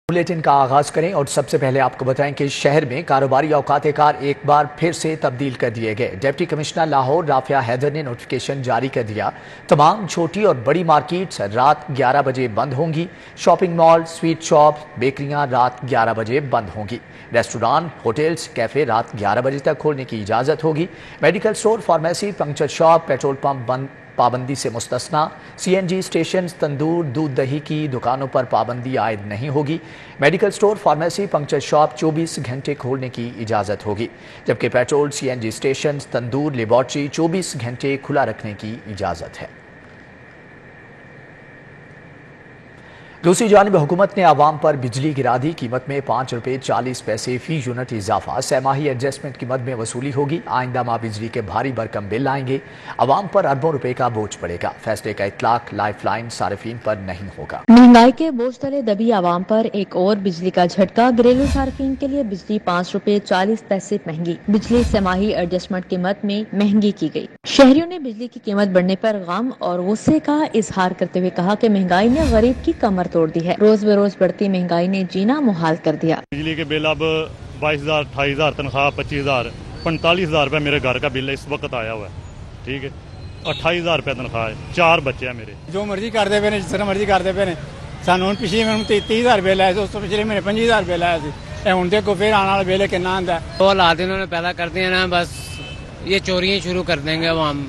Bulletin का आगाज करें और सबसे पहले आपको बताएं कि शहर में कारोबारी औकात कार एक बार फिर से तब्दील कर दिए गए। डिप्टी कमिश्नर लाहौर राफिया हैदर ने नोटिफिकेशन जारी कर दिया। तमाम छोटी और बड़ी मार्केट्स रात 11 बजे बंद होंगी। शॉपिंग मॉल, स्वीट शॉप, बेकरियां रात 11 बजे बंद होंगी। रेस्टोरेंट, होटल्स, कैफे रात 11 बजे तक खोलने की इजाजत होगी। Medical store, pharmacy, puncture shop, petrol pump बंद पाबंदी से मुस्तस्ना। सीएनजी स्टेशन, तंदूर, दूध दही की दुकानों पर पाबंदी आयद नहीं होगी। Medical store, pharmacy, puncture shop 24 घंटे खोलने की इजाज़त होगी, जबकि पेट्रोल, सीएनजी स्टेशन, तंदूर, लेबॉर्ट्री 24 घंटे खुला रखने की इजाज़त है। दूसरी जानिब हुकूमत ने आवाम पर बिजली गिरा दी। कीमत में 5 रुपये 40 पैसे फी यूनिट इजाफा। सहमाही एडजस्टमेंट कीमत में वसूली होगी। आइंदा माह बिजली के भारी भरकम बिल आएंगे। आवाम पर अरबों रुपए का बोझ पड़ेगा। फैसले का इतलाक लाइफ लाइन सार्फिन पर नहीं होगा। महंगाई के बोझ तले दबी आवाम पर एक और बिजली का झटका। घरेलू सार्फिन के लिए बिजली 5 रुपये 40 पैसे महंगी। बिजली सहमाही एडजस्टमेंट कीमत में महंगी की गई। शहरियों ने बिजली की कीमत बढ़ने पर गम और गुस्से का इजहार करते हुए कहा कि महंगाई ने गरीब की कमर तोड़ दी है। रोज बरोज बढ़ती महंगाई ने जीना मुहाल कर दिया। बिजली के बिल अब 22,000, 28,000 तनख्वाह, 25,000, 45,000 रुपये मेरे घर का बिल इस वक्त आया हुआ है। ठीक है, 28,000 रुपये तनख्वाह है, 4 बच्चे हैं मेरे। जो मर्जी करते पे ने, जिस तरह मर्जी करते पे ने। सानू पिछले महीने 30,000 बिल आया, उस पिछले महीने 25,000 बिल आया सी। हुण देखो फिर आने वाला बिल कितना आंदा है। तो हालात इन्होंने पैदा कर दिए ना, बस ये चोरियां शुरू कर देंगे अब हम,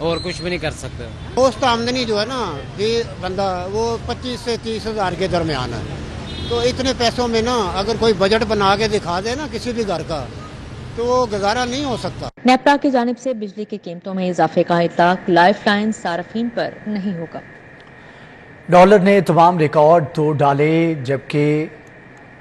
और कुछ भी नहीं कर सकते। औसत आमदनी जो है ना, ये बंदा वो 25 से 30,000 के दरमियान है। तो इतने पैसों में ना अगर कोई बजट बना के दिखा दे ना किसी भी घर का, तो वो गुजारा नहीं हो सकता। नेपरा की जानिब से बिजली की कीमतों में इजाफे का इतलाक लाइफ लाइन सार्फिन पर नहीं होगा। डॉलर ने तमाम रिकॉर्ड तोड़ डाले, जबकि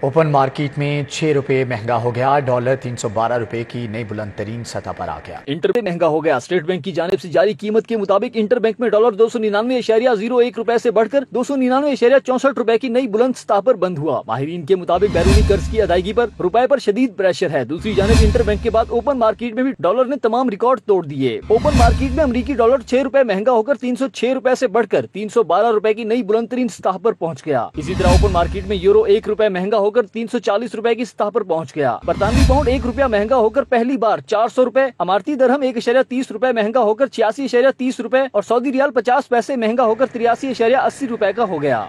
ओपन मार्केट में 6 रुपये महंगा हो गया। डॉलर 312 रुपए की नई बुलंद तरीन सतह पर आ गया। इंटर महंगा हो गया। स्टेट बैंक की जानिब से जारी कीमत के मुताबिक इंटर बैंक में डॉलर 299.01 रुपए से बढ़कर 299.64 रुपए की नई बुलंद सतह पर बंद हुआ। माहिरीन के मुताबिक बैरूनी कर्ज की अदायगी पर रुपए पर शदीद प्रेशर है। दूसरी जानिब इंटर बैंक के बाद ओपन मार्केट में भी डॉलर ने तमाम रिकॉर्ड तोड़ दिए। ओपन मार्केट में अमरीकी डॉलर 6 रुपए महंगा होकर 306 रुपए से बढ़कर 312 रुपए की नई बुलंद तरीन सतह पर पहुँच गया। इसी तरह ओपन मार्केट में यूरो 1 रुपए महंगा होकर 340 रुपए की सतह पर पहुंच गया। बरतानवी पाउंड 1 रुपया महंगा होकर पहली बार 400 रुपए, अमारती दरहम 1.30 रुपए महंगा होकर 86.30 रुपए और सऊदी रियाल 50 पैसे महंगा होकर 83.80 रुपए का हो गया।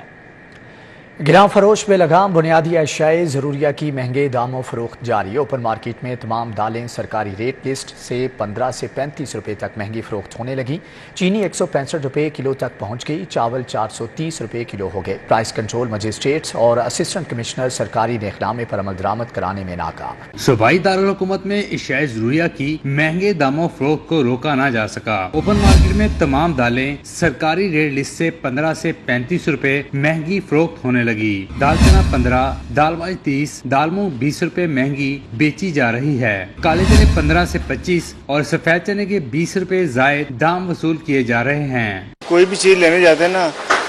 गिरां फरोश में लगाम। बुनियादी अशियाए ज़रूरिया की महंगे दामों फरोख्त जारी। ओपन मार्केट में तमाम दालें सरकारी रेट लिस्ट से 15 से 35 रुपए तक महंगी फरोख्त होने लगी। चीनी 165 रुपए किलो तक पहुंच गई। चावल 430 रुपए किलो हो गए। प्राइस कंट्रोल मजिस्ट्रेट्स और असिस्टेंट कमिश्नर सरकारी नेखनामे पर अमल दरामद कराने में नाकाम। सूबाई दारुल हुकूमत में अशियाए ज़रूरिया की महंगे दामों फरोख्त को रोका ना जा सका। ओपन मार्केट में तमाम दालें सरकारी रेट लिस्ट से 15 से 35 रुपए महंगी फरोख्त होने लगी। दाल चना 15, दाल वाइज 30, दाल मूंग 20 रुपए महंगी बेची जा रही है। काले चने 15 से 25 और सफेद चने के 20 रुपए जायद दाम वसूल किए जा रहे हैं। कोई भी चीज लेने जाते हैं ना,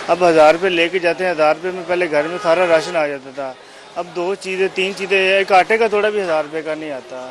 अब 1000 रुपए लेके जाते हैं। 1000 रुपए में पहले घर में सारा राशन आ जाता था। अब 2 चीजें 3 चीजें, एक आटे का थोड़ा भी 1000 रुपए का नहीं आता।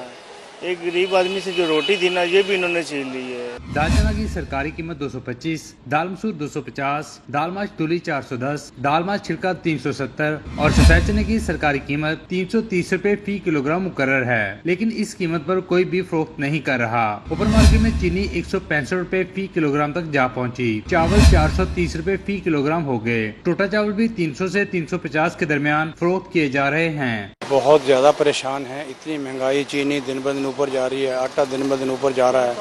एक गरीब आदमी से जो रोटी थी ना, ये भी इन्होंने छीन ली है। दाल चना की सरकारी कीमत 225, दाल मसूर 250, दाल माश तुली 410, दाल माश छिलका 370 और सफेद चने की सरकारी कीमत 330 रुपए फी किलोग्राम मुकर्रर है, लेकिन इस कीमत पर कोई भी फरोख्त नहीं कर रहा। ओपन मार्केट में चीनी 165 रुपए फी किलोग्राम तक जा पहुँची। चावल 430 रुपए फी किलोग्राम हो गए। टोटा चावल भी 300 से 350 के दरमियान फरोख्त किए जा रहे हैं। बहुत ज्यादा परेशान है। इतनी महंगाई, चीनी दिन ब दिन ऊपर जा रही है, आटा दिन ब दिन ऊपर जा रहा है,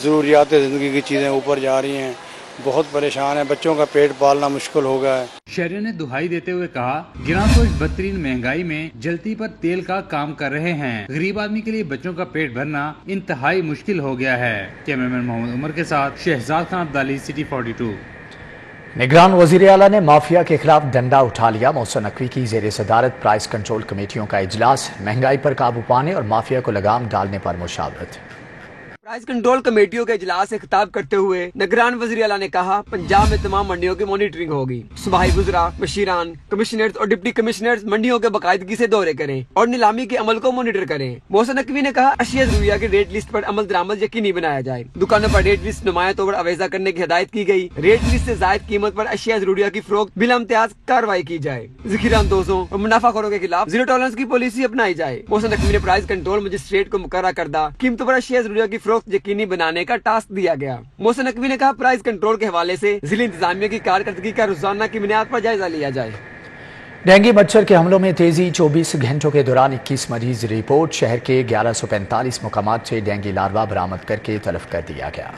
जरूरियात जिंदगी की चीजें ऊपर जा रही हैं। बहुत परेशान है, बच्चों का पेट पालना मुश्किल हो गया है। शहरियों ने दुहाई देते हुए कहा, गिराफोश बदतरीन महंगाई में जलती पर तेल का काम कर रहे हैं। गरीब आदमी के लिए बच्चों का पेट भरना इंतहाई मुश्किल हो गया है। कैमरामैन मोहम्मद उमर के साथ शहजाद खान अब्दाली, सिटी 42। निगरान वज़ीर आला ने माफिया के खिलाफ डंडा उठा लिया। मोहसिन नकवी की ज़ेर सदारत प्राइस कंट्रोल कमेटियों का इजलास। महंगाई पर काबू पाने और माफिया को लगाम डालने पर मुशावरत। प्राइस कंट्रोल कमेटियों के इजलास से खिताब करते हुए निगरान वज़ीर आला ने कहा, पंजाब में तमाम मंडियों की मॉनिटरिंग होगी। सूबाई वज़रा, मशीरान, कमिश्नर्स और डिप्टी कमिश्नर्स मंडियों के बाकायदगी से दौरे करें और नीलामी के अमल को मॉनिटर करें। मोहसिन नकवी ने कहा, अशिया ज़रूरिया की रेट लिस्ट पर अमल दरामद यकीनी बनाया जाए। दुकानों पर रेट लिस्ट नुमाया तौर पर अवेजा करने की हिदायत की गई। रेट लिस्ट से जायद कीमत पर अशिया ज़रूरिया की फरोख्त बिला इम्तियाज कार्रवाई की जाए। ज़ख़ीरा अंदोज़ों और मुनाफाखोरों के खिलाफ जीरो टॉलरेंस की पॉलिसी अपनाई जाए। मोहसिन नकवी ने प्राइस कंट्रोल मजिस्ट्रेट को मुकर्रर करदा कीमतों पर अशिया ज़रूरिया की फरोख्त यकीनी बनाने का टास्क दिया गया। मोहसिन नकवी ने कहा, प्राइस कंट्रोल के हवाले से जिला इंतजामिया की कारकर्दगी का रोजाना की बुनियाद पर जायजा लिया जाए। डेंगू मच्छर के हमलों में तेजी, 24 घंटों के दौरान 21 मरीज रिपोर्ट। शहर के 1145 मुकामात से डेंगू लार्वा बरामद करके तलब कर दिया गया।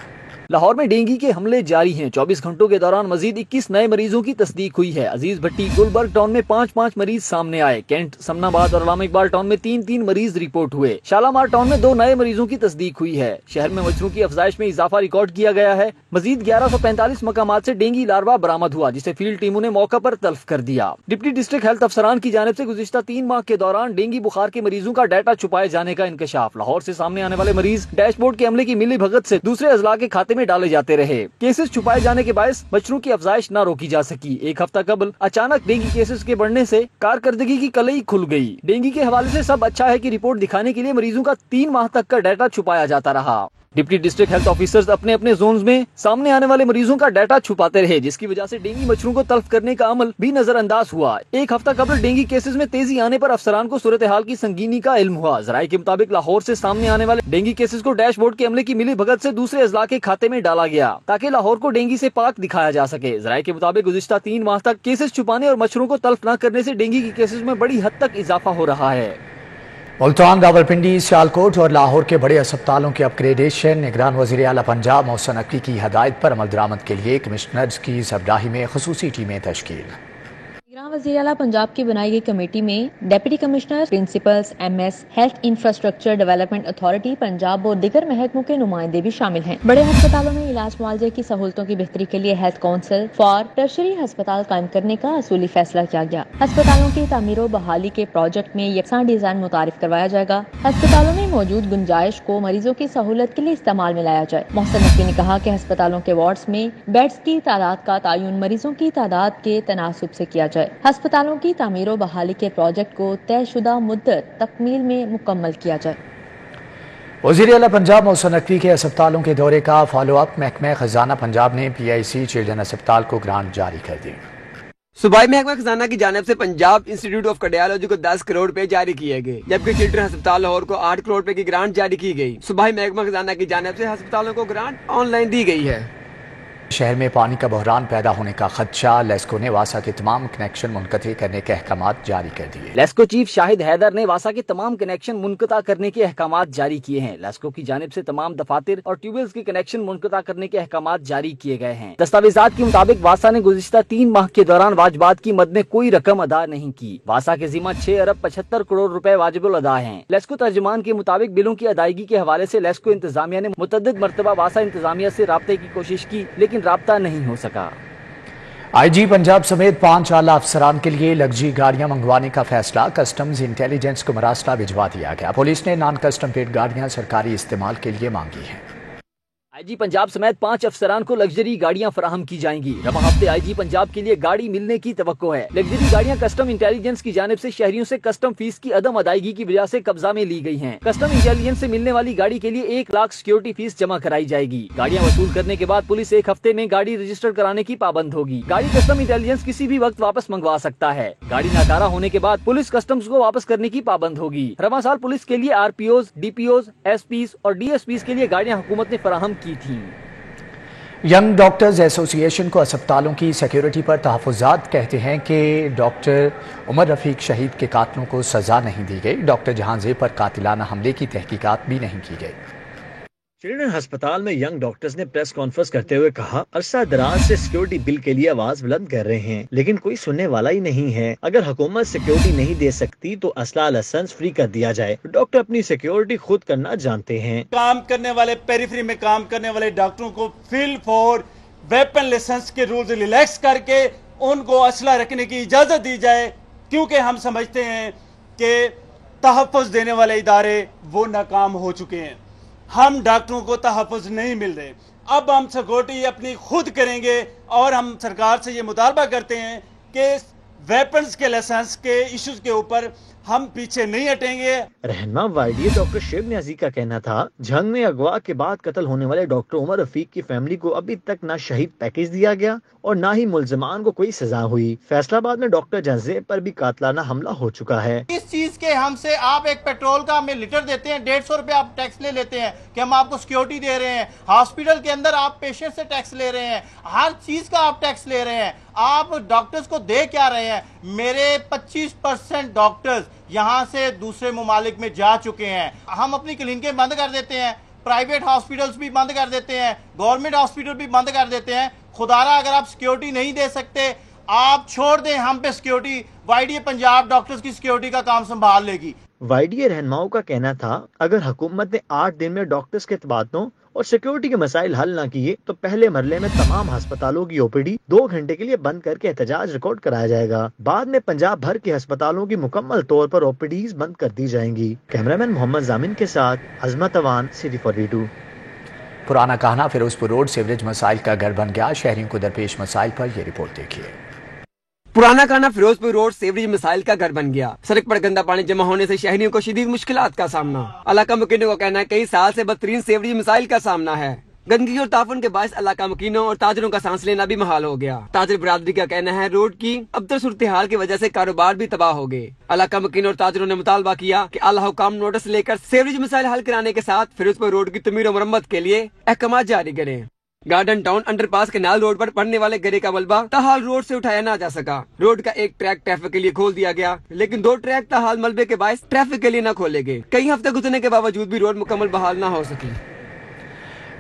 लाहौर में डेंगू के हमले जारी हैं। 24 घंटों के दौरान मजीद 21 नए मरीजों की तस्दीक हुई है। अजीज भट्टी, गुलबर्ग टाउन में 5 मरीज सामने आए। कैंट, समनाबाद और अल्लामा इकबाल टाउन में 3 मरीज रिपोर्ट हुए। शालामार टाउन में 2 नए मरीजों की तस्दीक हुई है। शहर में मच्छरों की अफजाइश में इजाफा रिकॉर्ड किया गया है। मजीद 1145 मकामात से डेंगू लार्वा बरामद हुआ, जिसे फील्ड टीमों ने मौका पर तल्फ कर दिया। डिप्टी डिस्ट्रिक्ट हेल्थ अफसरान की जानिब से गुज़िश्ता 3 माह के दौरान डेंगू बुखार के मरीजों का डाटा छुपाए जाने का इंकशाफ। लाहौर से सामने आने वाले मरीज डैशबोर्ड के अमले की मिली भगत से दूसरे अजला के खाते में डाले जाते रहे। केसेस छुपाए जाने के बायस मच्छरों की अफजाइश न रोकी जा सकी। एक हफ्ता कबल अचानक डेंगू केसेस के बढ़ने से कारकर्दगी की कलई खुल गई। डेंगू के हवाले से सब अच्छा है कि रिपोर्ट दिखाने के लिए मरीजों का 3 माह तक का डाटा छुपाया जाता रहा। डिप्टी डिस्ट्रिक्ट हेल्थ ऑफिसर्स अपने अपने जोन्स में सामने आने वाले मरीजों का डाटा छुपाते रहे, जिसकी वजह से डेंगू मच्छरों को तल्फ करने का अमल भी नजरअंदाज हुआ। एक हफ्ता कबल डेंगू केसेस में तेजी आने पर अफसरान को सूरत हाल की संगीनी का इल्म हुआ। जराये के मुताबिक लाहौर से सामने आने वाले डेंगू केसेस को डैशबोर्ड के अमले की मिली भगत से दूसरे अजला के खाते में डाला गया, ताकि लाहौर को डेंगू से पाक दिखाया जा सके। जराये के मुताबिक गुज़िश्ता 3 माह तक केसेस छुपाने और मच्छरों को तल्फ न करने से डेंगू के केसेस में बड़ी हद तक इजाफा हो रहा है। मुल्तान, रावलपिंडी, सियालकोट और लाहौर के बड़े अस्पतालों के अपग्रेडेशन। निगरान वज़ीर आला पंजाब मोहसिन नकवी की हदायत पर अमल दरामद के लिए कमिश्नर्स की सरबराही में खुसूसी टीमें तश्कील। निगरान वज़ीर आला पंजाब की बनाई गई कमेटी में deputy commissioner, principles, MS, health infrastructure development authority Punjab और दीगर महकमों के नुमाइंदे भी शामिल हैं। बड़े अस्पतालों में इलाज मुआवजे की सहूलतों की बेहतरी के लिए हेल्थ काउंसिल फॉर टर्शरी अस्पताल कायम करने का असूली फैसला किया गया। अस्पतालों की तामीर और बहाली के प्रोजेक्ट में यकसान डिजाइन मुतारिफ करवाया जाएगा। अस्पतालों में मौजूद गुंजाइश को मरीजों की सहूलत के लिए इस्तेमाल में लाया जाए। मोहसिन नकवी ने कहा कि अस्पतालों के वार्ड्स में बेड्स की तादाद का तयन मरीजों की तादाद के तनासुब से किया जाए। अस्पतालों की तामीर और बहाली के प्रोजेक्ट को तयशुदा मुद्दत तकमील में मुकम्मल किया जाए। वज़ीर आला पंजाब मोहसिन नकवी के अस्पतालों के दौरे का फॉलो अप। महकमा खजाना पंजाब ने PIC चिल्ड्रन अस्पताल को ग्रांट जारी कर दी। सूबाई महकमा खजाना की जानिब से पंजाब इंस्टीट्यूट ऑफ कार्डियोलॉजी को 10 करोड़ रुपए जारी किए गए, जबकि चिल्ड्रन अस्पताल लाहौर को 8 करोड़ रुपए की ग्रांट जारी की गई। सूबाई महकमा खजाना की जानिब से अस्पतालों को ग्रांट ऑनलाइन दी गई है। शहर में पानी का बहरान पैदा होने का खदशा। लेस्को ने वासा के तमाम कनेक्शन मुनक़ते करने के अहकामात जारी कर दिए। लेस्को चीफ शाहिद हैदर ने वासा के तमाम कनेक्शन मुनक़ता करने के अहकामात जारी किए हैं। लेस्को की जानिब से तमाम दफातर और ट्यूबवेल्स के कनेक्शन मुनक़ता करने के अहकामात जारी किए गए हैं। दस्तावेजात के मुताबिक वासा ने गुज़िश्ता 3 माह के दौरान वाजबात की मद में कोई रकम अदा नहीं की। वासा के जिम्मा 6 अरब 75 करोड़ रुपए वाजिबुल अदा हैं। लेस्को तर्जुमान के मुताबिक बिलों की अदायगी के हवाले से लेस्को इंतजामिया ने मुतअद्दिद मरतबा वासा इंतजामिया से राब्ते की कोशिश की, लेकिन राब्ता नहीं हो सका। IG पंजाब समेत 5 आला अफसरान के लिए लग्जरी गाड़ियां मंगवाने का फैसला। कस्टम्स इंटेलिजेंस को मरासला भिजवा दिया गया। पुलिस ने नॉन कस्टम पेड गाड़ियां सरकारी इस्तेमाल के लिए मांगी हैं। IG पंजाब समेत 5 अफसरान को लग्जरी गाड़ियां फराहम की जाएंगी। रवा हफ्ते IG पंजाब के लिए गाड़ी मिलने की तवक्को है। लग्जरी गाड़ियां कस्टम इंटेलिजेंस की जानिब से शहरियों से कस्टम फीस की अदम अदायगी की वजह से कब्जा में ली गई हैं। कस्टम इंटेलिजेंस से मिलने वाली गाड़ी के लिए 1 लाख सिक्योरिटी फीस जमा कराई जाएगी। गाड़ियां वसूल करने के बाद पुलिस 1 हफ्ते में गाड़ी रजिस्टर कराने की पाबंद होगी। गाड़ी कस्टम इंटेलिजेंस किसी भी वक्त वापस मंगवा सकता है। गाड़ी नाकारा होने के बाद पुलिस कस्टम्स को वापस करने की पाबंद होगी। रवा साल पुलिस के लिए RPOs, DPOs, SPs और DSPs के लिए गाड़ियां हुकूमत ने फराहम की थी। यंग डॉक्टर्स एसोसिएशन को अस्पतालों की सिक्योरिटी पर तहफ़्फ़ुज़ात। कहते हैं कि डॉक्टर उमर रफ़ीक शहीद के कातलों को सज़ा नहीं दी गई। डॉक्टर जहांज़ेब पर कातिलाना हमले की तहकीकात भी नहीं की गई। चिल्ड्रन अस्पताल में यंग डॉक्टर्स ने प्रेस कॉन्फ्रेंस करते हुए कहा, अरसा दराज से सिक्योरिटी बिल के लिए आवाज बुलंद कर रहे हैं, लेकिन कोई सुनने वाला ही नहीं है। अगर हुकूमत सिक्योरिटी नहीं दे सकती तो असला लाइसेंस फ्री कर दिया जाए। डॉक्टर अपनी सिक्योरिटी खुद करना जानते हैं। काम करने वाले पेरिफेरी में काम करने वाले डॉक्टरों को फिल फॉर वेपन लाइसेंस के रूल्स रिलैक्स करके उनको असला रखने की इजाजत दी जाए, क्योंकि हम समझते हैं कि तहफ़्फ़ुज़ देने वाले इदारे वो नाकाम हो चुके हैं। हम डॉक्टरों को तहफ़्फ़ुज़ नहीं मिल रहे। अब हम सिक्योरिटी अपनी खुद करेंगे और हम सरकार से ये मुतालबा करते हैं कि वेपन्स के लाइसेंस के इश्यूज के ऊपर हम पीछे नहीं हटेंगे। रहनुमा वाइडीए डॉक्टर शिव न्याजी का कहना था, जंग में अगवा के बाद कत्ल होने वाले डॉक्टर उमर रफीक की फैमिली को अभी तक न शहीद पैकेज दिया गया और न ही मुल्जिमान को कोई सजा हुई। फैसलाबाद में डॉक्टर जंजेब पर भी कातलाना हमला हो चुका है। इस चीज के हमसे आप एक पेट्रोल का हमें लीटर देते हैं, 150 रुपए आप टैक्स ले लेते हैं कि हम आपको सिक्योरिटी दे रहे हैं। हॉस्पिटल के अंदर आप पेशेंट से टैक्स ले रहे हैं, हर चीज का आप टैक्स ले रहे हैं। आप डॉक्टर्स को दे क्या रहे हैं? मेरे 25% डॉक्टर्स यहाँ से दूसरे मुमालिक में जा चुके हैं। हम अपनी क्लिनिकें बंद कर देते हैं, प्राइवेट हॉस्पिटल्स भी बंद कर देते हैं, गवर्नमेंट हॉस्पिटल भी बंद कर देते हैं। खुदारा अगर आप सिक्योरिटी नहीं दे सकते, आप छोड़ दें हम पे सिक्योरिटी, वाईडीए पंजाब डॉक्टर्स की सिक्योरिटी का काम संभाल लेगी। वाईडीए रहनुमाओं का कहना था, अगर हुकूमत ने 8 दिन में डॉक्टर्स के तबादलों और सिक्योरिटी के मसाइल हल न किए तो पहले मरले में तमाम अस्पतालों की ओपीडी 2 घंटे के लिए बंद करके एहतजाज रिकॉर्ड कराया जाएगा। बाद में पंजाब भर के अस्पतालों की मुकम्मल तौर पर ओपीडीज बंद कर दी जाएंगी। कैमरामैन मोहम्मद जामिन के साथ अजमत अवान, सिटी 42। पुराना कहना फिरोजपुर रोड सीवरेज मसाइल का घर बन गया। शहरियों को दरपेश मसाइल पर ये रिपोर्ट देखिए। पुराना खाना फिरोजपुर रोड सीवरेज मिसाइल का घर बन गया। सड़क पर गंदा पानी जमा होने से शहरियों को शदीद मुश्किलात का सामना। इलाका मुकीनों का कहना है कई साल से बदतरीन सीवरेज मिसाइल का सामना है। गंदगी और ताफुन के बायस इलाका मुकीनों और ताजरों का सांस लेना भी महाल हो गया। ताजर बरादरी का कहना है रोड की अबतर सूरत हाल की वजह से कारोबार भी तबाह हो गए। इलाका मुकीनों और ताजरों ने मुतालबा किया कि आला हुकाम नोटिस लेकर सीवरेज मिसाइल हल कराने के साथ फिरोजपुर रोड की तमीर और मरम्मत के लिए अहकाम जारी करें। Garden town underpass canal road पर पड़ने वाले गरे का मलबा ताहाल रोड से उठाया ना जा सका। रोड का एक ट्रैक ट्रैफिक के लिए खोल दिया गया, लेकिन 2 ट्रैक ताहाल मलबे के बायस ट्रैफिक के लिए न खोले गए। कई हफ्ते गुजरने के बावजूद भी रोड मुकम्मल बहाल न हो सकी।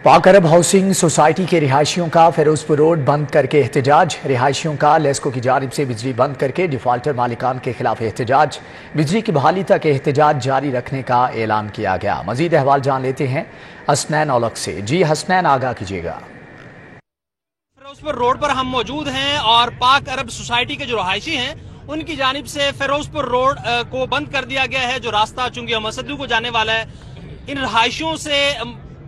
पाक अरब हाउसिंग सोसाइटी के रिहायशियों का फिरोजपुर रोड बंद करके एहतजाज। रिहायशियों का लेस्को की जानिब से बिजली बंद करके डिफाल्टर मालिकान के खिलाफ एहतजाज। बिजली की बहाली तक एहतजाज जारी रखने का ऐलान किया गया। मजीद अहवाल जान लेते हैं हसनैन औलख से। जी हसनैन, आगाह कीजिएगा। फिरोजपुर रोड पर हम मौजूद हैं और पाक अरब सोसाइटी के जो रहायशी हैं उनकी जानिब से फिरोजपुर रोड को बंद कर दिया गया है, जो रास्ता चुंगी मसदू को जाने वाला है। इन रहायशियों से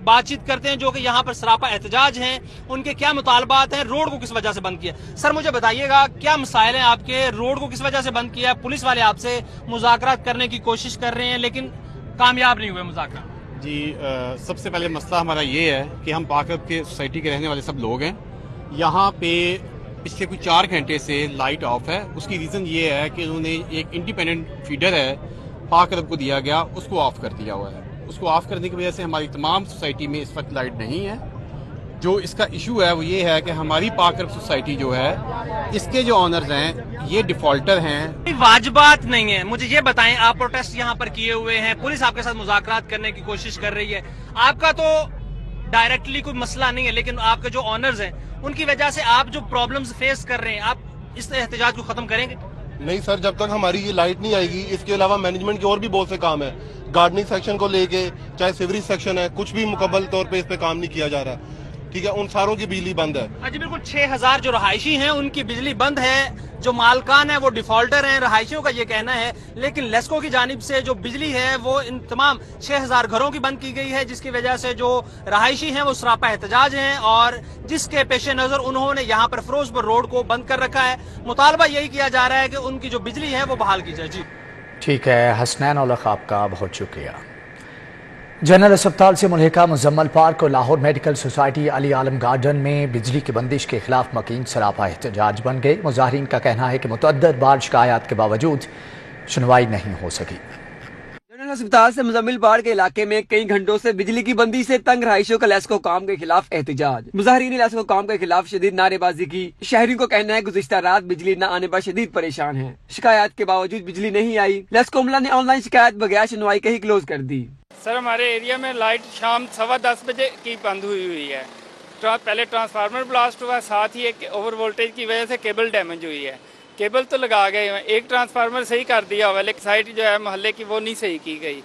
बातचीत करते हैं जो कि यहाँ पर सरापा एहतजाज हैं, उनके क्या मुतालबात हैं, रोड को किस वजह से बंद किया। सर मुझे बताइएगा क्या मसाइल हैं आपके, रोड को किस वजह से बंद किया? पुलिस वाले आपसे मुज़ाकरात करने की कोशिश कर रहे हैं लेकिन कामयाब नहीं हुए मुज़ाकरा। जी सबसे पहले मसला हमारा ये है कि हम पाक अरब के सोसाइटी के रहने वाले सब लोग हैं। यहाँ पे पिछले कुछ 4 घंटे से लाइट ऑफ है। उसकी रीज़न ये है कि उन्होंने एक इंडिपेंडेंट फीडर है पाक अरब को दिया गया, उसको ऑफ कर दिया हुआ है। उसको ऑफ करने की वजह से हमारी तमाम सोसाइटी में इस वक्त लाइट नहीं है। जो इसका इशू है वो ये है कि हमारी पाक अरब सोसाइटी जो है, इसके जो ऑनर्स हैं ये डिफॉल्टर हैं। वाजिबात नहीं है। मुझे ये बताएं, आप प्रोटेस्ट यहाँ पर किए हुए हैं, पुलिस आपके साथ मुज़ाकरात करने की कोशिश कर रही है, आपका तो डायरेक्टली कोई मसला नहीं है, लेकिन आपके जो ऑनर्स हैं उनकी वजह से आप जो प्रॉब्लम्स फेस कर रहे हैं, आप इस एहतजाज को खत्म करेंगे? नहीं सर, जब तक हमारी ये लाइट नहीं आएगी। इसके अलावा मैनेजमेंट के और भी बहुत से काम है, गार्डनिंग सेक्शन को लेके, चाहे सीवरेज सेक्शन है, कुछ भी मुकम्मल तौर पे इस पे काम नहीं किया जा रहा। ठीक है, उन सारों की बिजली बंद है। जी बिल्कुल, 6000 जो रहायशी हैं उनकी बिजली बंद है। जो मालकान है वो डिफॉल्टर हैं, रहायशियों का ये कहना है। लेकिन लेस्को की जानिब से जो बिजली है वो इन तमाम 6000 घरों की बंद की गई है, जिसकी वजह से जो रहायशी हैं वो सरापा एहतजाज हैं और जिसके पेश नजर उन्होंने यहाँ पर फिरोजपुर रोड को बंद कर रखा है। मुतालबा यही किया जा रहा है कि उनकी जो बिजली है वो बहाल की जाए। जी ठीक है हसनैन औलख, आपका बहुत शुक्रिया। जनरल अस्पताल से मुल्हिका मुजम्मल पार्क और लाहौर मेडिकल सोसाइटी अली आलम गार्डन में बिजली की बंदिश के खिलाफ मकीन सरापा एहतजाज बन गए। मुजाहिरीन का कहना है कि मुतअद्दिद बार शिकायत के बावजूद सुनवाई नहीं हो सकी। जनरल अस्पताल से मुजम्मिल पार्क के इलाके में कई घंटों से बिजली की बंदी से तंग रहायशियों का लेस्को काम के खिलाफ एहतजाज। मुजाहिरीन ने लेस्को काम के खिलाफ शदीद नारेबाजी की। शहरियों को कहना है गुज़िश्ता रात बिजली न आने पर शदीद परेशान है। शिकायत के बावजूद बिजली नहीं आई। लेस्को अमला ने ऑनलाइन शिकायत बगैर सुनवाई के ही क्लोज कर दी। सर हमारे एरिया में लाइट शाम 10:15 बजे की बंद हुई है। पहले ट्रांसफार्मर ब्लास्ट हुआ, साथ ही एक ओवर वोल्टेज की वजह से केबल डैमेज हुई है। केबल तो लगा गए हैं, एक ट्रांसफार्मर सही कर दिया हुआ है, लेकिन साइड जो है मोहल्ले की वो नहीं सही की गई,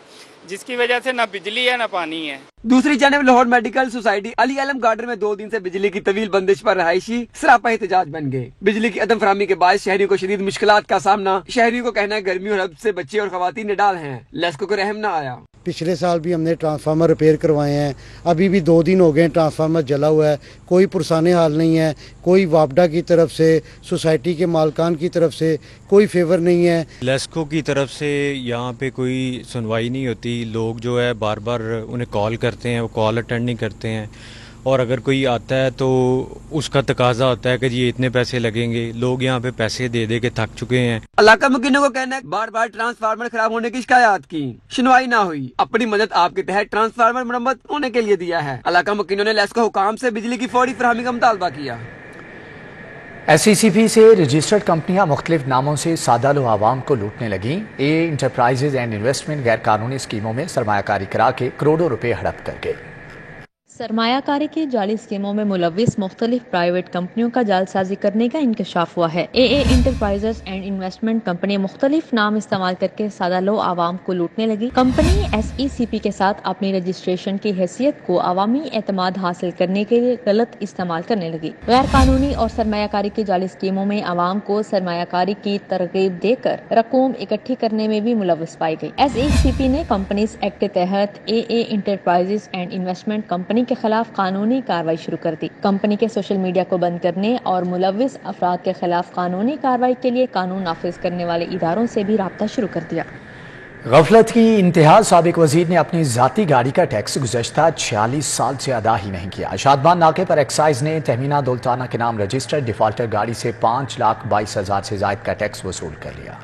जिसकी वजह से ना बिजली है ना पानी है। दूसरी जानब लाहौर मेडिकल सोसाइटी अली आलम गार्डन में 2 दिन से बिजली की तवील बंदिश पर रहायशी सरापा एहतजाज बन गए। बिजली की अदम फराहमी के बाद शहरियों को शदीद मुश्किलात का सामना। शहरियों को कहना है गर्मी और हद से बच्चे और खवातीन निडाल हैं। लेस्को को रहम न आया। पिछले साल भी हमने ट्रांसफार्मर रिपेयर करवाए हैं, अभी भी 2 दिन हो गए हैं ट्रांसफार्मर जला हुआ है, कोई पुरसाने हाल नहीं है, कोई वापडा की तरफ से, सोसाइटी के मालकान की तरफ से कोई फेवर नहीं है। लेस्को की तरफ से यहाँ पे कोई सुनवाई नहीं होती, लोग जो है बार बार उन्हें कॉल करते हैं, वो कॉल अटेंड नहीं करते हैं, और अगर कोई आता है तो उसका तकाजा होता है कि ये इतने पैसे लगेंगे। लोग यहाँ पे पैसे दे दे के थक चुके हैं। इलाका मुकीनों को कहना है बार बार ट्रांसफार्मर खराब होने की शिकायत की, सुनवाई ना हुई, अपनी मदद आपके तहत ट्रांसफार्मर मरम्मत होने के लिए दिया है। इलाका मुकीनों ने लेस्को हुकाम से बिजली की फौरी फराहमी का मुतालबा किया। SECP से रजिस्टर्ड कंपनियां मुख्तलिफ नामों से सादा लो आवाम को लूटने लगी। ए इंटरप्राइजेज एंड इन्वेस्टमेंट गैर कानूनी स्कीमों में सरमायाकारी करा के करोड़ों रुपए हड़प कर गए। सरमायाकारी की जाली स्कीमों में मुलविस मुख्तलिफ प्राइवेट कंपनियों का जालसाजी करने का इंकशाफ हुआ है। AA enterprises and investment company मुख्तलिफ नाम इस्तेमाल करके सादा लो आवाम को लूटने लगी। कंपनी SECP के साथ अपनी रजिस्ट्रेशन की हैसियत को अवामी एतमाद हासिल करने के लिए गलत इस्तेमाल करने लगी। गैर कानूनी और सरमायाकारी की जाली स्कीमों में आवाम को सरमायाकारी की तरगीब देकर रकूम इकट्ठी करने में भी मुलविस पाई गई। SECP ने कंपनीज एक्ट के तहत AA enterprises and investment company के खिलाफ कानूनी कार्रवाई शुरू कर दी। कंपनी के सोशल मीडिया को बंद करने और मुलविस अफराद के खिलाफ कानूनी कार्रवाई के लिए कानून नाफिज करने वाले इदारों से भी राब्ता शुरू कर दिया। गफलत की इंतहा, साबिक वजीर ने अपनी जाती गाड़ी का टैक्स गुज़श्ता 46 साल से अदा ही नहीं किया। शादबान नाके पर एक्साइज ने तहमीना दुल्ताना के नाम रजिस्टर्ड डिफॉल्टर गाड़ी से 5,22,000 से ज्यादा का टैक्स वसूल कर लिया।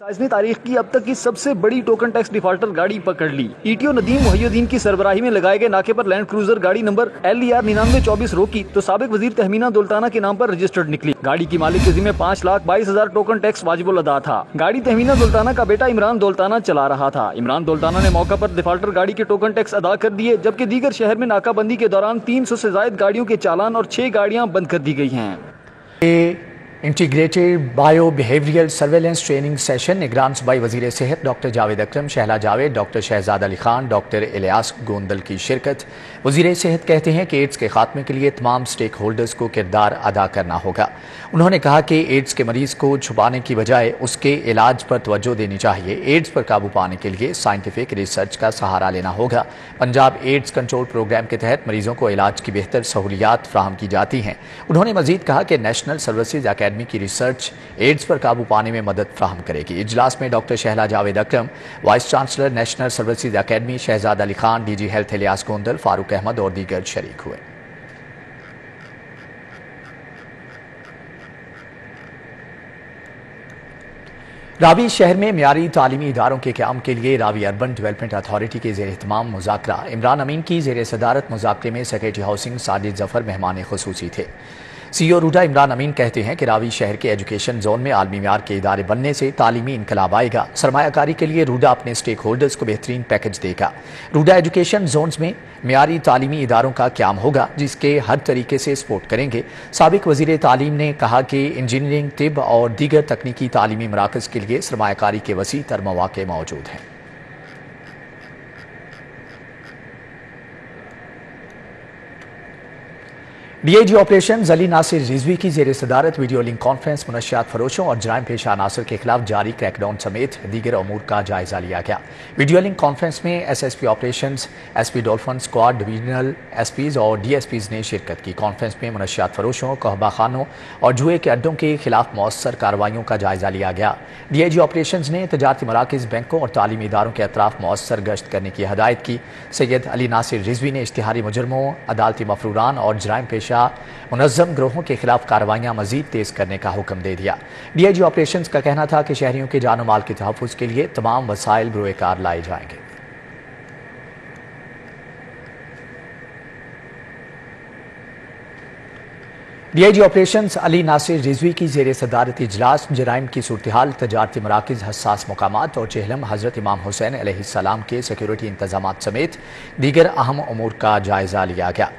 एक्साइज ने तारीख की अब तक की सबसे बड़ी टोकन टैक्स डिफॉल्टर गाड़ी पकड़ ली। ETO नदीम मुहियुद्दीन की सरबराही में लगाए गए नाके पर लैंड क्रूजर गाड़ी नंबर LER 9924 रोकी तो साबिक वजीर तहमीना दुल्ताना के नाम पर रजिस्टर्ड निकली। गाड़ी की मालिक के जिम्मे 5,22,000 टोकन टैक्स वाजिबुल अदा था। गाड़ी तहमीना दुल्ताना का बेटा इमरान दुल्ताना चला रहा था। इमरान दुल्ताना ने मौका पर डिफॉल्टर गाड़ी के टोकन टैक्स अदा कर दिए, जबकि दीगर शहर में नाकाबंदी के दौरान 300 से ज्यादा गाड़ियों के चालान और 6 गाड़ियां बंद कर दी गई हैं। Integrated bio behavioural surveillance training session निगरान सूबाई वजीर सेहत डॉक्टर जावेद अकरम, शहला जावेद, डॉक्टर शहजाद अली खान, डॉक्टर इलियास गोंदल की शिरकत। वजीर सेहत कहते हैं कि एड्स के खात्मे के लिए तमाम स्टेक होल्डर्स को किरदार अदा करना होगा। उन्होंने कहा कि एड्स के मरीज को छुपाने की बजाय उसके इलाज पर तवज्जो देनी चाहिए। एड्स पर काबू पाने के लिए साइंटिफिक रिसर्च का सहारा लेना होगा। पंजाब एड्स कंट्रोल प्रोग्राम के तहत मरीजों को इलाज की बेहतर सहूलियात फ्राहम की जाती हैं। उन्होंने मजीद कहा कि नेशनल सर्विसेज अकेडमी की रिसर्च एड्स पर काबू पाने में मदद फ्राहम करेगी। इजलास में doctor Shahla Javed Akram, vice chancellor national services academy Shahzad Ali Khan, DG health Ilyas Gondal, Farooq Ahmed और दीगर शरीक हुए। रावी शहर में मियारी तालीमी इदारों के क़याम के लिए रावी अर्बन डेवलपमेंट अथॉरिटी के ज़ेर इत्माम मुज़ाकरा। इमरान अमीन की ज़ेर सदारत मुज़ाकरे में सेक्रेटरी हाउसिंग साजिद जफर मेहमान खुसूसी थे। CEO रूडा इमरान अमीन कहते हैं कि रावी शहर के एजुकेशन जोन में आलमी म्यार के इदारे बनने से तालीमी इनकलाब आएगा। सरमायाकारी के लिए रूडा अपने स्टेक होल्डर्स को बेहतरीन पैकेज देगा। रूडा एजुकेशन जोन्स में मियारी तालीमी इदारों का क़याम होगा जिसके हर तरीके से सपोर्ट करेंगे। साबिक वज़ीर तालीम ने कहा कि इंजीनियरिंग, तिब और दीगर तकनीकी तालीमी मराकज़ के लिए सरमायाकारी के वसी तर मौक़े मौजूद हैं। DIG ऑपरेशन अली नासिर रिजवी की जेर सदारत वीडियो लिंक कॉन्फ्रेंस मुनशियात फरोशों और जराइम पेशा अनासर के खिलाफ जारी क्रैकडाउन समेत दीगर अमूर का जायजा लिया गया। वीडियो लिंक कॉन्फ्रेंस में SSP operation, SP dolphin squad, divisional SPs और DSPs ने शिरकत की। कॉन्फ्रेंस में मुनशियात फरोशों, कहबा खानों और जुए के अड्डों के खिलाफ मौसर कार्रवाइयों का जायजा लिया गया। DIG ऑपरेशन ने तजारती मराकज़, बैंकों और तालीमी इदारों के अतराफ मौसर गश्त करने की हदायत की। सैयद अली नासिर रिजवी ने इश्तिहारी मुजरमों, अदालती मफरूरान और जराइम पेशा मुनज़्ज़म ग्रोहों के खिलाफ कार्रवाइयां मजीद तेज करने का हुक्म दे दिया। DIG ऑपरेशन का कहना था कि शहरियों के जान माल के तहफ़्फ़ुज़ के लिए तमाम वसाइल बरोए कार लाए जाएंगे। DIG ऑपरेशन अली नासिर रिजवी की जेर सदारत इजलास जराइम की सूरत हाल, तजारती मराकज़, हसास मकामात और चेहलम हज़रत इमाम हुसैन अलैहिस्सलाम के सिक्योरिटी इंतजामात समेत दीगर अहम उमूर का जायजा लिया गया।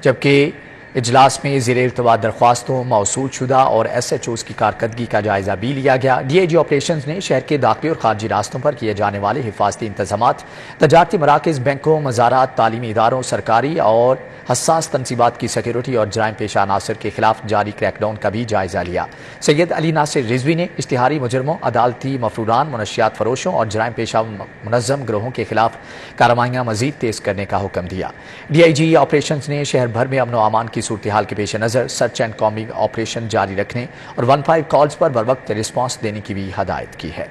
जबकि इजलास में ज़ेर इर्तबा दरख्वास्तों, मौसूल शुदा और SHOs की कारकर्दगी का जायजा भी लिया गया। DIG ऑपरेशंस ने शहर के दाखिली और खारजी रास्तों पर किए जाने वाले हिफाजती इंतजामात, तजारती मराकज़, बैंकों, मज़ारात, तालीमी इदारों, सरकारी और हसास तनसीबात की सिक्योरिटी और जराइम पेशा अनासर के खिलाफ जारी क्रैकडाउन का भी जायजा लिया। सैयद अली नासिर रिजवी ने इश्तिहारी मुजरमों, अदालती मफरूरान, मुनशियात फरोशों और जराइम पेशा मुनज़्ज़म गिरोहों के खिलाफ कार्रवाइयाँ मज़ीद तेज़ करने का हुक्म दिया। DIG ऑपरेशंस ने शहर भर में अमन व अमान की सूरत हाल के पेश नज़र सर्च एंड कॉम्बिंग ऑपरेशन जारी रखने और 15 कॉल्स पर बर वक्त रिस्पॉन्स देने की भी हदायत की है।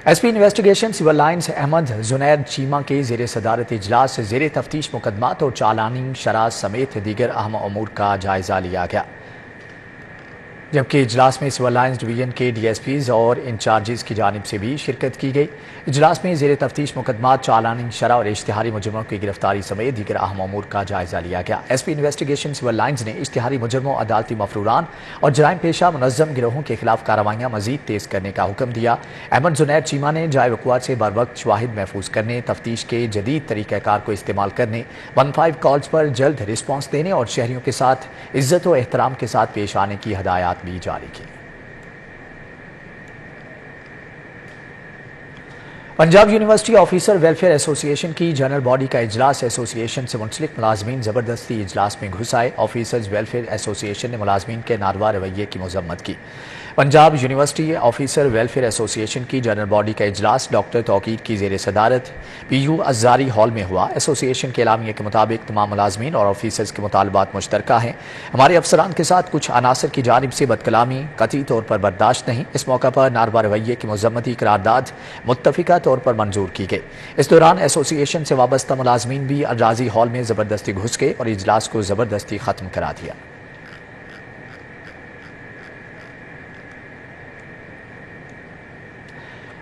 SP investigation Civil Lines Ahmad Junaid Cheema के ज़ेर सदारत इजलास ज़ेर तफ्तीश मुकदमात और चालानी शराह समेत दीगर अहम अमूर का जायजा लिया गया, जबकि इजलास में सिविल लाइन्स डिवीजन के DSPs और इंचार्जेस की जानिब से भी शिरकत की गई। इजलास में ज़ेर तफ्तीश मुकदमात, चालानी शरह और इश्तिहारी मुजरमों की गिरफ्तारी समेत दीगर अहम अमूर का जायजा लिया गया। SP इन्वेस्टिगेशन सिविल लाइन्स ने इश्तिहारी मुजरमों, अदालती मफरूरान और जराइम पेशा मुनज़्ज़म गिरोहों के खिलाफ कार्रवाइयाँ मज़ीद तेज़ करने का हुक्म दिया। अहमद जुनैद चीमा ने जाए वक़्वात से बर वक्त शवाहिद महफूज करने, तफ्तीश के जदीद तरीक़ाकार को इस्तेमाल करने, 15 कॉल्स पर जल्द रिस्पॉन्स देने और शहरियों के साथ इज्जत व एहतराम के साथ पेश आने की हदायत भी जारी की। Punjab university officer welfare association की जनरल बॉडी का इजलास एसोसिएशन से मुंसलिक मुलाजमीन जबरदस्ती इजलास में घुस आए। ऑफिसर्स वेलफेयर एसोसिएशन ने मुलाजमीन के नारवा रवैये की मजम्मत की। Punjab university officer welfare association की जनरल बॉडी का इजलास डॉक्टर तौकीर की ज़ेर सदारत PU अज़ारी हॉल में हुआ। एसोसिएशन के एलामिया के मुताबिक तमाम मुलाजमीन और ऑफिसर्स के मुतालबात मुश्तरका हैं। हमारे अफसरान के साथ कुछ अनासर की जानिब से बदकलामी कतई तौर पर बर्दाश्त नहीं। इस मौका पर नारवा रवैये की मजम्मती करारदाद मुत्तफिका तौर पर मंजूर की गई। इस दौरान एसोसिएशन से वाबस्ता मुलाजमीन भी अराजी हॉल में जबरदस्ती घुस गए और इजलास को जबरदस्ती खत्म करा दिया।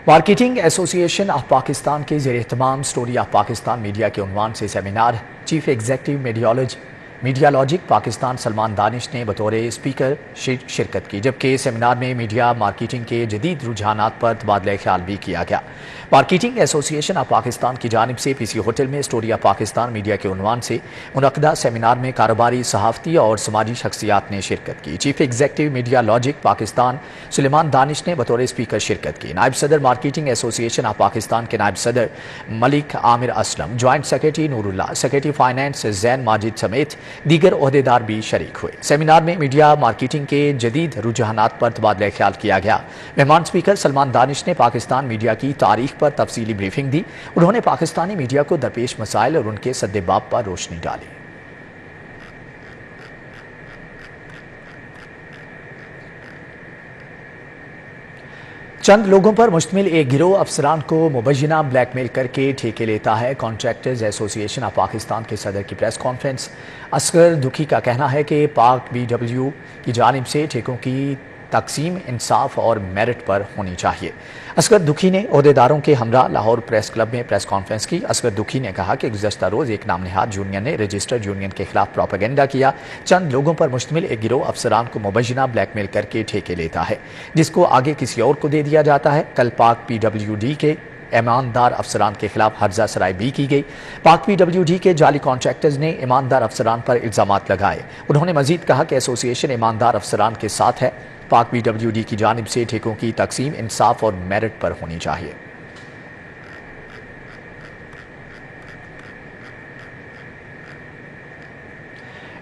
मार्केटिंग एसोसिएशन ऑफ पाकिस्तान के ज़ेर एहतमाम स्टोरी ऑफ पाकिस्तान मीडिया के उन्वान से seminar chief executive Medialogic Pakistan Salman Danish ने बतौर स्पीकर शिरकत की, जबकि सेमिनार में मीडिया मार्केटिंग के जदीद रुझानात पर तबादला ख्याल भी किया गया। मार्केटिंग एसोसिएशन ऑफ पाकिस्तान की जानिब से PC होटल में स्टोरी ऑफ पाकिस्तान मीडिया के उन्वान से मुनक़दा सेमिनार में कारोबारी, सहाफ़ती और समाजी शख्सियात ने शिरकत की। Chief executive Medialogic Pakistan Salman Danish ने बतौर स्पीकर शिरकत की। नायब सदर मार्केटिंग एसोसिएशन ऑफ पाकिस्तान के नायब सदर Malik Aamir Aslam, joint secretary Noorullah, secretary finance Jain Majid समेत दीगर ओहदेदार भी शरीक हुए। सेमिनार में मीडिया मार्केटिंग के जदीद रुझानात पर तबादला ख्याल किया गया। मेहमान स्पीकर सलमान दानिश ने पाकिस्तान मीडिया की तारीख पर तफसीली ब्रीफिंग दी। उन्होंने पाकिस्तानी मीडिया को दरपेश मसाइल और उनके सद्देबाब पर रोशनी डाली। चंद लोगों पर मुश्तमिल एक गिरोह अफसरान को मुबैना ब्लैकमेल करके ठेके लेता है। कॉन्ट्रैक्टर्स एसोसिएशन ऑफ पाकिस्तान के सदर की प्रेस कॉन्फ्रेंस। असगर दुखी का कहना है कि पाक BW की जानिब से ठेकों की तकसीम इंसाफ और मेरिट पर होनी चाहिए। असगर दुखी ने ओहदेदारों के हमरा लाहौर प्रेस क्लब में प्रेस कॉन्फ्रेंस की। असगर दुखी ने कहा कि गुज़श्ता रोज़ एक नाम निहाद यूनियन ने रजिस्टर्ड यूनियन के खिलाफ प्रोपेगेंडा किया। चंद लोगों पर मुश्तमिल एक गिरोह अफसरान को मुबैना ब्लैकमेल करके ठेके लेता है, जिसको आगे किसी और को दे दिया जाता है। कल पाक PWD के ईमानदार अफसरान के खिलाफ हर्जा सराई भी की गई। पाक PWD के जाली कॉन्ट्रैक्टर्स ने ईमानदार अफसरान पर इल्जामात लगाए। उन्होंने मजीद कहा कि एसोसिएशन ईमानदार अफसरान के साथ है। पाक PWD की जानिब से ठेकों की तकसीम इंसाफ और मेरिट पर होनी चाहिए।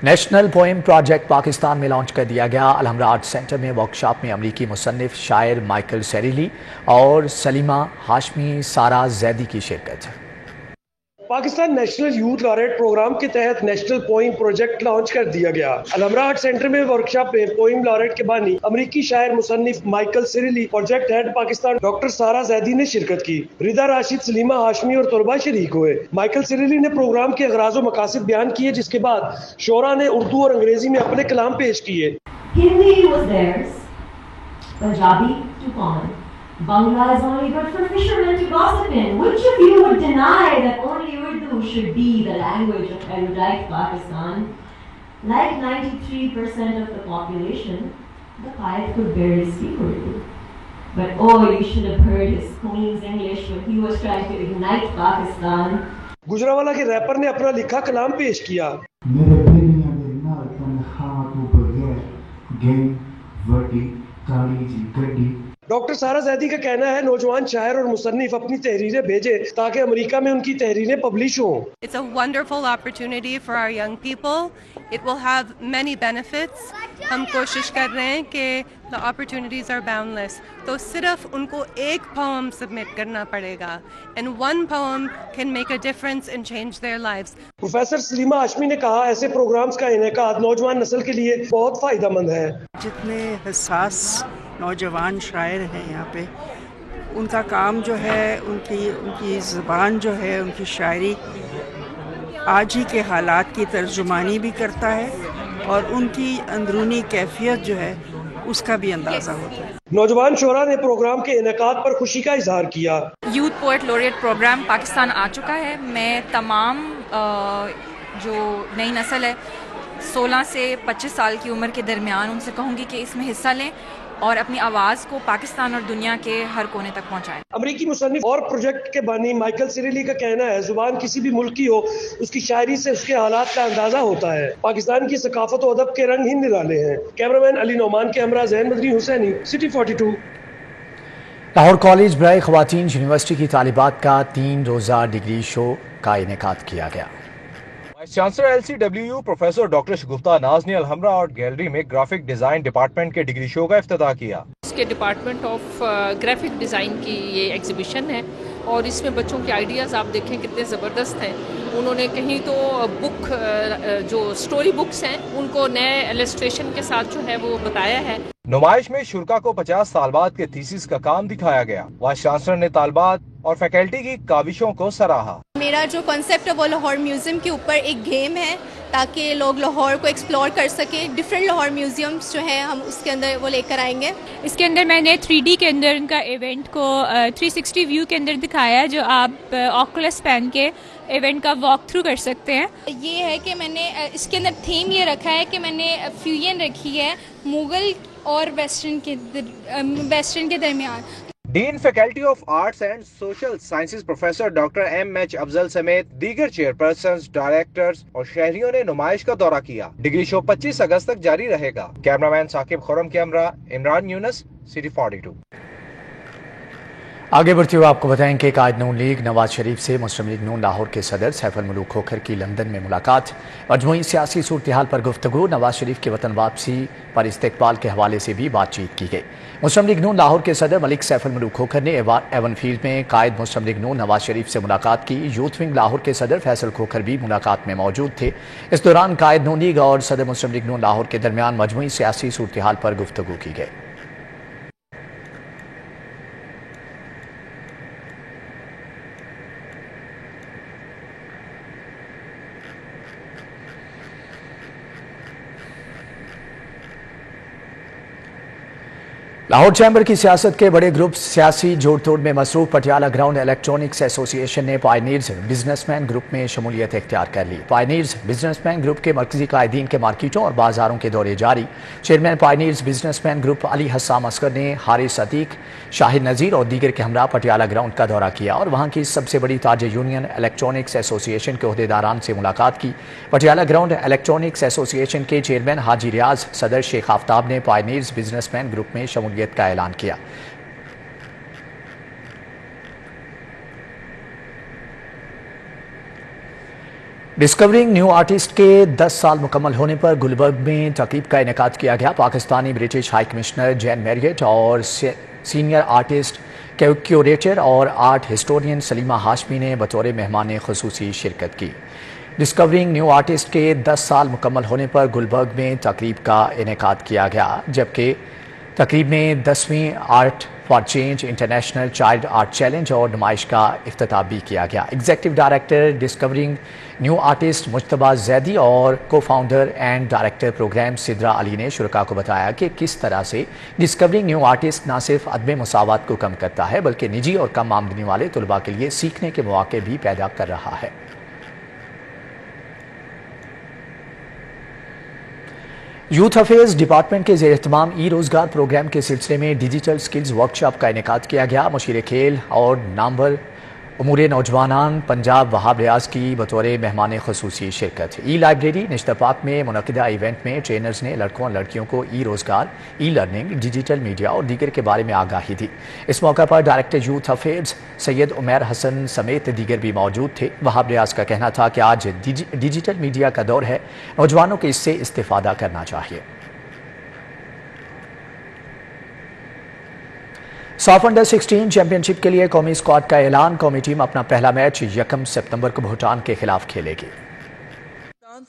नेशनल पोएम प्रोजेक्ट पाकिस्तान में लॉन्च कर दिया गया। अलहमरा आर्ट सेंटर में वर्कशॉप में अमरीकी मुसन्निफ शायर माइकल सेरिली और सलीमा हाशमी सारा जैदी की शिरकत। Pakistan national youth laureate program के तहत नेशनल पोइम प्रोजेक्ट लॉन्च कर दिया गया। अलहमरा आर्ट सेंटर में वर्कशॉप में पोइम लॉरेट के बानी अमरीकी शायर मुसन्निफ Michael Cirelli, project head Pakistan doctor Sara Zaidi ने शिरकत की। रिदा राशिद, सलीमा हाशमी और तलबा शरीक हुए। माइकल सिरिली ने प्रोग्राम के अगराज व मकासद बयान किए, जिसके बाद शोरा ने उर्दू और अंग्रेजी में अपने कलाम पेश किए। Bangla is only good for fishermen to gossip in. Which of you would deny that only Urdu should be the language of erudite Pakistan? Like 93% of the population, the Qa'id could barely speak Urdu. But oh, you should have heard his Queen's English when he was trying to ignite Pakistan. Gujranwala के wrapper ने अपना लिखा कलाम पेश किया। मेरे बेलियां दे नाल तनख्वाह तो बगैर गई वड्डी काली जी गड्डी। डॉक्टर सारा जैदी का कहना है नौजवान शायर और मुसन्निफ अपनी तहरीरें भेजे ताकि अमेरिका में उनकी तहरीरें पब्लिश हों। It's a wonderful opportunity for our young people. It will have many benefits. हम कोशिश कर रहे हैं कि the opportunities are boundless. तो सिर्फ उनको एक poem submit करना पड़ेगा. And one poem can make a difference and change their lives. Professor Salima Hashmi ने कहा ऐसे प्रोग्राम्स का इनेकाद नौजवान नस्ल के लिए बहुत फायदेमंद है। जितने हसास नौजवान शायर हैं यहाँ पे, उनका काम जो है, उनकी ज़बान जो है, उनकी शायरी आज ही के हालात की तर्जुमानी भी करता है और उनकी अंदरूनी कैफियत जो है उसका भी अंदाज़ा होता है। नौजवान शोरा ने प्रोग्राम के इनेकाद पर खुशी का इजहार किया। यूथ पोएट लोरिएट प्रोग्राम पाकिस्तान आ चुका है। मैं तमाम जो नई नस्ल है 16 से 25 साल की उम्र के दरमियान उनसे कहूँगी कि इसमें हिस्सा लें और अपनी आवाज़ को पाकिस्तान और दुनिया के हर कोने तक पहुँचाएं। अमेरिकी मुसन्निफ और प्रोजेक्ट के बानी माइकल सिरिली का कहना है जुबान किसी भी मुल्क की हो, उसकी शायरी से उसके हालात का अंदाजा होता है। पाकिस्तान की सकाफत और अदब के रंग ही निराले हैं। कैमरामैन अली नौमान के हमरा जैन मदनी हुसैनी, सिटी 42। लाहौर कॉलेज बराए ख़वातीन यूनिवर्सिटी की तालिबात का 3 रोज़ा डिग्री शो का इनेकाद किया गया। Vice chancellor LCWU professor doctor Shagufta Naz ने अलहमरा आर्ट गैलरी में ग्राफिक डिजाइन डिपार्टमेंट के डिग्री शो का इफ्तिताह किया। इसके डिपार्टमेंट ऑफ ग्राफिक डिज़ाइन की ये एग्जीबिशन है और इसमें बच्चों के आइडियाज़ आप देखें कितने ज़बरदस्त हैं। उन्होंने कहीं तो बुक जो स्टोरी बुक्स हैं उनको नए इलस्ट्रेशन के साथ जो है वो बताया है। नुमाइश में शुरा को 50 साल बाद के थीसिस का काम दिखाया गया। वाइस चांसलर ने तालबात और फैकल्टी की काविशों को सराहा। मेरा जो कॉन्सेप्ट है वो लाहौर म्यूजियम के ऊपर एक गेम है ताकि लोग लाहौर को एक्सप्लोर कर सके। डिफरेंट लाहौर म्यूजियम्स जो है हम उसके अंदर वो लेकर आएंगे। इसके अंदर मैंने 3D के अंदर उनका इवेंट को 360 व्यू के अंदर दिखाया है, जो आप ऑकुलस पहन के इवेंट का वॉक थ्रू कर सकते हैं। ये है कि मैंने इसके अंदर थीम ये रखा है कि मैंने फ्यूजन रखी है मुगल और वेस्टर्न के दरमियान। Dean faculty of arts and social sciences professor doctor MH Afzal समेत दीगर चेयरपर्सन्स, डायरेक्टर्स और शहरियों ने नुमाइश का दौरा किया। डिग्री शो 25 अगस्त तक जारी रहेगा। कैमरामैन साकिब खुरम के हमरा इमरान यूनस, सिटी 42। आगे बढ़ते हुए आपको बताएं कि कायद नून लीग नवाज शरीफ से मुस्लिम लीग नून लाहौर के सदर सैफ अल मुलूक खोखर की लंदन में मुलाकात। मजमूई सियासी सूरत हाल पर गुफ्तगू, नवाज शरीफ की वतन वापसी पर इस्तेकबाल के हवाले से भी बातचीत की गई। मुस्लिम लीग नून लाहौर के सदर मलिक सैफ अल मुलूक खोखर ने एवन फील्ड में कायद मुस्लिम लीग नून नवाज शरीफ से मुलाकात की। यूथ विंग लाहौर के सदर फैसल खोखर भी मुलाकात में मौजूद थे। इस दौरान कायद नून लीग और सदर मुस्लिम लीग नून लाहौर के दरमियान मजमूई सियासी सूरत हाल पर गुफ्तगू की गई। लाहौर चैम्बर की सियासत के बड़े ग्रुप सियासी जोड़ तोड़ में मसरूफ पटियाला ग्राउंड इलेक्ट्रॉनिक्स एसोसिएशन ने पायनीर्स बिजनेसमैन ग्रुप में शमूलियत इख्तियार कर ली। पायनीर्स बिजनेसमैन ग्रुप के मरकजी कायदीन के मार्केटों और बाजारों के दौरे जारी। Chairman pioneers businessman group Ali Hassam Askar ने हारिस अतीक, शाहिद नज़ीर और दीगर के हमरा पटियाला ग्राउंड का दौरा किया और वहाँ की सबसे बड़ी ताज यूनियन इलेक्ट्रॉनिक्स एसोसिएशन के अहदेदारान से मुलाकात की। पटियाला ग्राउंड इलेक्ट्रॉनिक्स एसोसिएशन के चेयरमैन हाजी रियाज, सदर शेख आफ्ताब ने पायनीर्स बिजनेसमैन ग्रुप में शमूलियत का ऐलान किया। डिस्कवरिंग न्यू आर्टिस्ट के 10 साल मुकम्मल होने पर गुलबर्ग में तकरीब का इनेकाद किया गया। Pakistani British high commissioner Jain Marriott और सीनियर आर्टिस्ट क्यूरेटर और आर्ट हिस्टोरियन सलीमा हाशमी ने बतौर मेहमान खुसूसी शिरकत की। डिस्कवरिंग न्यू आर्टिस्ट के 10 साल मुकम्मल होने पर गुलबर्ग में तकरीब का इनेकाद किया गया, जबकि तकरीब में 10वीं art for change international child art challenge और नुमाइश का इफ्तिताह भी किया गया। Executive director discovering new artist Mujtaba Zaidi और cofounder and director program Sidra Ali ने शुरका को बताया कि किस तरह से डिस्कवरिंग न्यू आर्टिस्ट न सिर्फ अदम मसावत को कम करता है बल्कि निजी और कम आमदनी वाले तलबा के लिए सीखने के मौके भी पैदा कर रहा है। यूथ अफेयर्स डिपार्टमेंट के ज़ेर एहतमाम ई रोज़गार प्रोग्राम के सिलसिले में डिजिटल स्किल्स वर्कशॉप का इनेकाद किया गया। मुशीर खेल और नामवर उमूर नौजवान पंजाब वहाब रियाज की बतौर मेहमान खसूसी शिरकत। ई लाइब्रेरी निश्तपाक में मुनक़िदा इवेंट में ट्रेनर्स ने लड़कों और लड़कियों को ई रोज़गार, ई लर्निंग, डिजिटल मीडिया और दीगर के बारे में आगाही दी। इस मौका पर director youth affairs Syed Umair Hasan समेत दीगर भी मौजूद थे। वहाब रियाज का कहना था कि आज डिजिटल मीडिया का दौर है, नौजवानों को इससे इस्तेफादा करना चाहिए। साफ अंडर 16 चैंपियनशिप के लिए कौमी स्क्वाड का ऐलान। कौमी टीम अपना पहला मैच 1 सितंबर को भूटान के खिलाफ खेलेगी।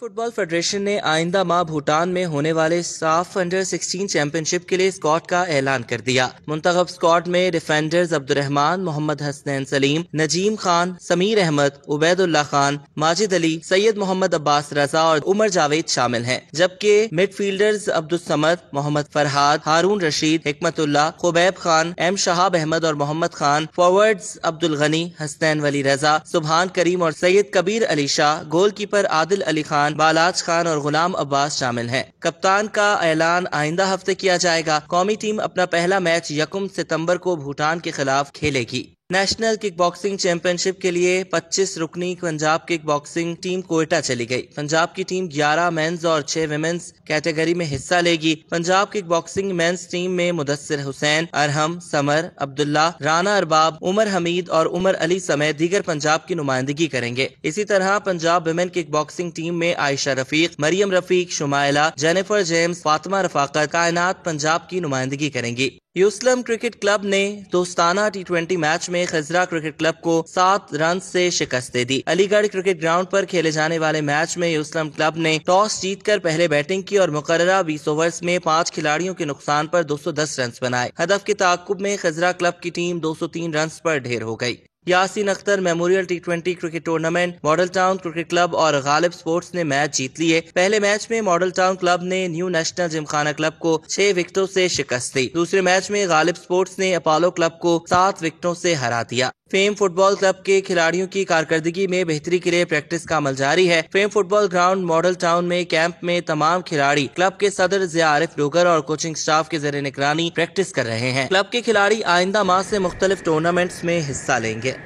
फुटबॉल फेडरेशन ने आइंदा माह भूटान में होने वाले साफ अंडर 16 चैंपियनशिप के लिए स्क्वाड का ऐलान कर दिया। मुंतखब स्क्वाड में डिफेंडर्स अब्दुर्रहमान, मोहम्मद हसनैन सलीम, नजीम खान, समीर अहमद, उबैदुल्लाह खान, माजिद अली, सैयद मोहम्मद अब्बास रजा और उमर जावेद शामिल हैं। जबकि मिडफील्डर्स अब्दुल समद, मोहम्मद फरहाद, हारून रशीद, हिकमतुल्लाह, खुबैब खान, एम शहाब अहमद और मोहम्मद खान, फॉरवर्ड्स अब्दुल गनी, हसनैन वली रजा, सुबहान करीम और सैयद कबीर अली शाह, गोलकीपर आदिल अली खान, बालाज खान और गुलाम अब्बास शामिल हैं। कप्तान का ऐलान आइंदा हफ्ते किया जाएगा। कौमी टीम अपना पहला मैच 1 सितंबर को भूटान के खिलाफ खेलेगी। नेशनल किक बॉक्सिंग चैंपियनशिप के लिए 25 रुकनी Punjab kick boxing team Quetta चली गई। पंजाब की टीम 11 मेंस और 6 विमेंस कैटेगरी में हिस्सा लेगी। Punjab kick boxing men's team में मुदस्सिर हुसैन, अरहम, समर, अब्दुल्ला, राना अरबाब, उमर हमीद और उमर अली समेत दीगर पंजाब की नुमाइंदगी करेंगे। इसी तरह Punjab women kick boxing team में आयशा रफीक, मरियम रफीक, शुमाइला, जेनिफर जेम्स, फातिमा रफाकत, कायनात पंजाब की नुमाइंदगी करेंगी। यूसलम क्रिकेट क्लब ने दोस्ताना T20 मैच में खजरा क्रिकेट क्लब को 7 रन से शिकस्त दे दी। अलीगढ़ क्रिकेट ग्राउंड पर खेले जाने वाले मैच में यूसलम क्लब ने टॉस जीतकर पहले बैटिंग की और मुकर्ररा 20 ओवर्स में 5 खिलाड़ियों के नुकसान पर 210 रन बनाए। हदफ के ताक़ुब में खजरा क्लब की टीम 203 रन पर ढेर हो गई। Yasin Akhtar memorial T20 cricket tournament, model town cricket club और गालिब स्पोर्ट्स ने मैच जीत लिए। पहले मैच में मॉडल टाउन क्लब ने न्यू नेशनल जिमखाना क्लब को 6 विकेटों से शिकस्त दी। दूसरे मैच में गालिब स्पोर्ट्स ने अपोलो क्लब को 7 विकेटों से हरा दिया। फेम फुटबॉल क्लब के खिलाड़ियों की कारकर्दगी में बेहतरी के लिए प्रैक्टिस का अमल जारी है। Fame football ground model town में कैंप में तमाम खिलाड़ी क्लब के सदर ज़िया आरिफ डोगर और कोचिंग स्टाफ के ज़रिए निगरानी प्रैक्टिस कर रहे हैं। क्लब के खिलाड़ी आइंदा माह से मुख्तलिफ टूर्नामेंट्स में हिस्सा लेंगे।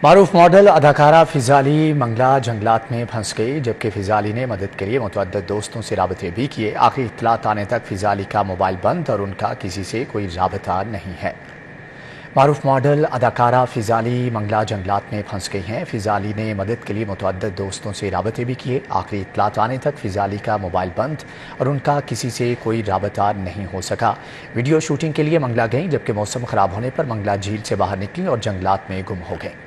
मारूफ मॉडल अदाकारा फिजाली मंगला जंगलात में फंस गई, जबकि फिजाली ने मदद के लिए मुतअद्दिद दोस्तों से राबते भी किए। आखिरी इत्तलात आने तक फिजाली का मोबाइल बंद और उनका किसी से कोई राबता नहीं है। मारूफ मॉडल अदाकारा फिजाली मंगला जंगलात में फंस गई हैं। फिजाली ने मदद के लिए मुतअद्दिद दोस्तों से राबते भी किए। आखिरी इत्तलात आने तक फिजाली का मोबाइल बंद और उनका किसी से कोई राबता नहीं हो सका। वीडियो शूटिंग के लिए मंगला गईं, जबकि मौसम खराब होने पर मंगला झील से बाहर निकली और जंगलात में गुम हो गईं।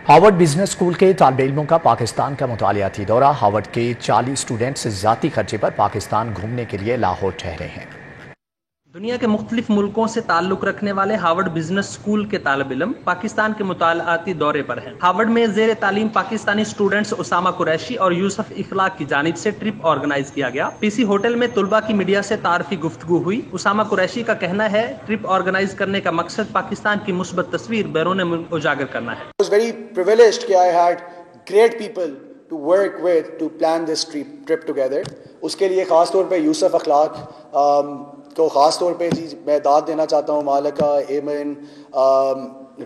हार्वर्ड बिजनेस स्कूल के तालिब इल्मों का पाकिस्तान का मुतालियाती दौरा। हार्वर्ड के 40 स्टूडेंट्स ज़ाती खर्चे पर पाकिस्तान घूमने के लिए लाहौर ठहरे हैं। दुनिया के मुख्तलिफ मुल्कों से ताल्लुक रखने वाले हार्वर्ड बिजनेस स्कूल के तालिब इल्म पाकिस्तान के मुतालियाती दौरे पर हैं। हार्वर्ड में ज़ेर तालीम पाकिस्तानी स्टूडेंट्स उसामा कुरैशी और यूसुफ इखलाक की जानिब से ट्रिप ऑर्गेनाइज किया गया। पीसी होटल में तुलबा की मीडिया से तारफी गुफ्तगू हुई। उसामा कुरैशी का कहना है ट्रिप ऑर्गेनाइज करने का मकसद पाकिस्तान की मुस्बत तस्वीर बैरून मुल्क उजागर करना है। I was very privileged कि I had great people to work with to plan this trip together. उसके लिए ख़ास तौर पे यूसुफ इखलाक को ख़ास तौर पे मैं दाद देना चाहता हूँ। Malika, Eman,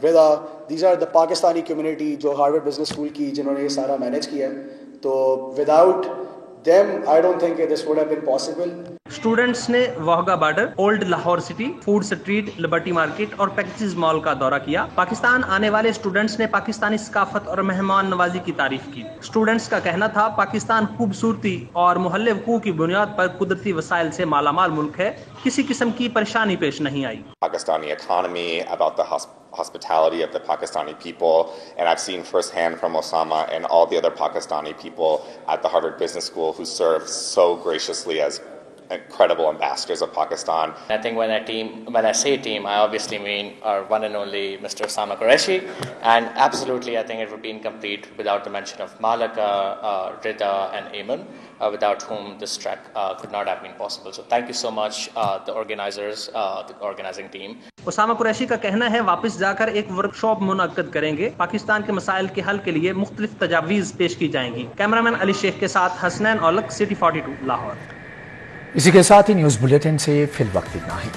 Vida, these are the Pakistani community जो हार्वर्ड बिजनेस स्कूल की जिन्होंने ये सारा मैनेज किया है। तो without them I don't think this would have been possible. Students ने Wagah border, old Lahore city, food street, Liberty market और पैकेजेस मॉल का दौरा किया। पाकिस्तान आने वाले स्टूडेंट्स ने पाकिस्तानी सकाफत और मेहमान नवाजी की तारीफ की। स्टूडेंट्स का कहना था पाकिस्तान खूबसूरती और मुहल्ले वकूअ की बुनियाद पर कुदरती वसाइल से मालामाल मुल्क है, किसी किस्म की परेशानी पेश नहीं आई। Pakistani economy, about the hospitality of the Pakistani people, and I've seen firsthand from Osama and all the other Pakistani people at the Harvard Business School who served so graciously as incredible ambassadors of Pakistan. I think when I say team, I obviously mean our one and only Mr. Osama Qureshi, and absolutely I think it would be incomplete without the mention of Malaka, Rida and Ayman, without whom this track could not have been possible. So thank you so much, the organizers, the organizing team. Usama Qureshi का कहना है वापस जाकर एक workshop मुनक्कद करेंगे, पाकिस्तान के मसाइल के हल के लिए मुख्तलिफ तजावीज़ पेश की जाएंगी। कैमरामैन अली शेख के साथ हसनैन औलक, सिटी 42 लाहौर। इसी के साथ ही न्यूज़ बुलेटिन से फिल वक्त इतना ही।